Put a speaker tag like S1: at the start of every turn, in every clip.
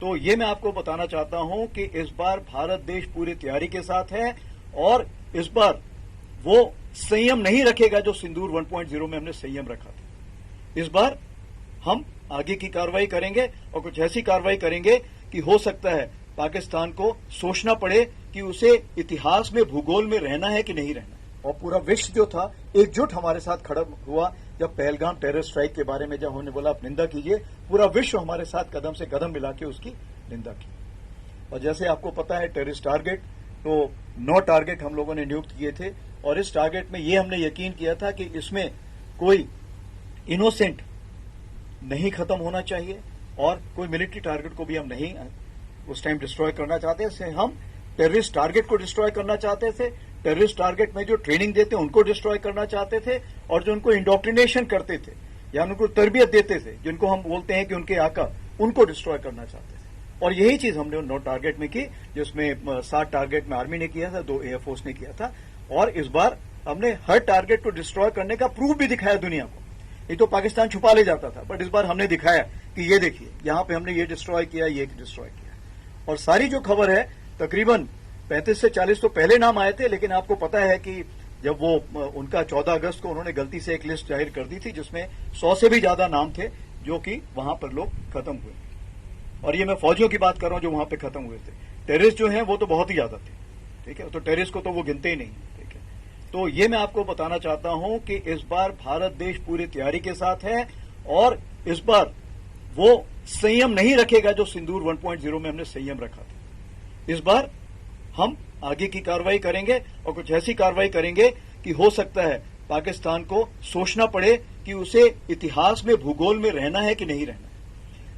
S1: तो ये मैं आपको बताना चाहता हूं कि इस बार भारत देश पूरी तैयारी के साथ है और इस बार वो संयम नहीं रखेगा जो सिंदूर 1.0 में हमने संयम रखा था। इस बार हम आगे की कार्रवाई करेंगे और कुछ ऐसी कार्रवाई करेंगे कि हो सकता है पाकिस्तान को सोचना पड़े कि उसे इतिहास में भूगोल में रहना है कि नहीं रहना। और पूरा विश्व जो था एकजुट हमारे साथ खड़ा हुआ जब पहलगाम टेरर स्ट्राइक के बारे में जब हमने बोला आप निंदा कीजिए, पूरा विश्व हमारे साथ कदम से कदम मिला के उसकी निंदा की। और जैसे आपको पता है टेररिस्ट टारगेट, तो 9 टारगेट हम लोगों ने नियुक्त किए थे और इस टारगेट में ये हमने यकीन किया था कि इसमें कोई इनोसेंट नहीं खत्म होना चाहिए और कोई मिलिट्री टारगेट को भी हम नहीं उस टाइम डिस्ट्रॉय करना चाहते थे। हम टेररिस्ट टारगेट को डिस्ट्रॉय करना चाहते थे, टेररिस्ट टारगेट में जो ट्रेनिंग देते उनको डिस्ट्रॉय करना चाहते थे और जो उनको इंडोक्ट्रिनेशन करते थे या उनको तरबियत देते थे, जिनको हम बोलते हैं कि उनके आका, उनको डिस्ट्रॉय करना चाहते थे। और यही चीज हमने 9 टारगेट में की, जिसमें 7 टारगेट में आर्मी ने किया था, 2 एयरफोर्स ने किया था। और इस बार हमने हर टारगेट को डिस्ट्रॉय करने का प्रूफ भी दिखाया दुनिया को। ये तो पाकिस्तान छुपा ले जाता था, बट इस बार हमने दिखाया कि ये देखिए यहां पे हमने ये डिस्ट्रॉय किया, ये डिस्ट्रॉय किया। और सारी जो खबर है तकरीबन 35 से 40 तो पहले नाम आए थे, लेकिन आपको पता है कि जब वो उनका 14 अगस्त को उन्होंने गलती से एक लिस्ट जाहिर कर दी थी जिसमें 100 से भी ज्यादा नाम थे जो कि वहां पर लोग खत्म हुए। और ये मैं फौजियों की बात कर रहा हूं जो वहां पे खत्म हुए थे। टेररिस्ट जो हैं वो तो बहुत ही ज्यादा थे, ठीक है, तो टेररिस्ट को तो वो गिनते ही नहीं, ठीक है। तो ये मैं आपको बताना चाहता हूं कि इस बार भारत देश पूरी तैयारी के साथ है और इस बार वो संयम नहीं रखेगा जो सिंदूर 1.0 में हमने संयम रखा था। इस बार हम आगे की कार्रवाई करेंगे और कुछ ऐसी कार्रवाई करेंगे कि हो सकता है पाकिस्तान को सोचना पड़े कि उसे इतिहास में भूगोल में रहना है कि नहीं रहना।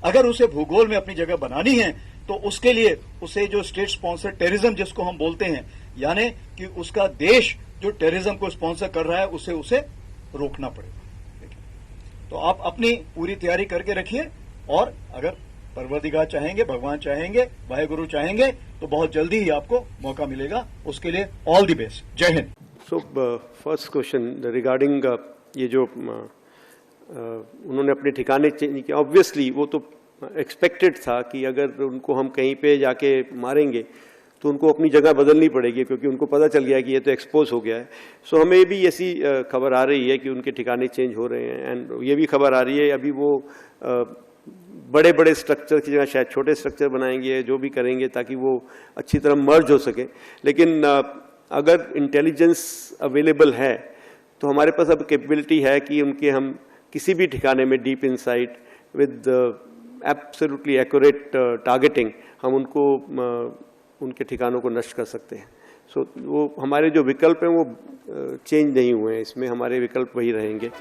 S1: अगर उसे भूगोल में अपनी जगह बनानी है तो उसके लिए उसे जो स्टेट स्पॉन्सर टेररिज्म जिसको हम बोलते हैं, यानी कि उसका देश जो टेररिज्म को स्पॉन्सर कर रहा है उसे रोकना पड़ेगा। तो आप अपनी पूरी तैयारी करके रखिए और अगर परवरदिगार चाहेंगे, भगवान चाहेंगे, वाहेगुरु चाहेंगे तो बहुत जल्दी ही आपको मौका मिलेगा। उसके लिए ऑल द बेस्ट। जय हिंद।
S2: सो फर्स्ट क्वेश्चन रिगार्डिंग ये जो उन्होंने अपने ठिकाने चेंज किया, ऑब्वियसली वो तो एक्सपेक्टेड था कि अगर उनको हम कहीं पे जाके मारेंगे तो उनको अपनी जगह बदलनी पड़ेगी, क्योंकि उनको पता चल गया कि ये तो एक्सपोज हो गया है। सो हमें भी ऐसी खबर आ रही है कि उनके ठिकाने चेंज हो रहे हैं। एंड ये भी खबर आ रही है अभी वो बड़े बड़े स्ट्रक्चर की जगह शायद छोटे स्ट्रक्चर बनाएंगे, जो भी करेंगे ताकि वो अच्छी तरह मर्ज हो सके। लेकिन अगर इंटेलिजेंस अवेलेबल है तो हमारे पास अब कैपेबिलिटी है कि उनके हम किसी भी ठिकाने में deep insight with absolutely accurate targeting हम उनको उनके ठिकानों को नष्ट कर सकते हैं। सो वो हमारे जो विकल्प हैं वो चेंज नहीं हुए हैं, इसमें हमारे विकल्प वही रहेंगे।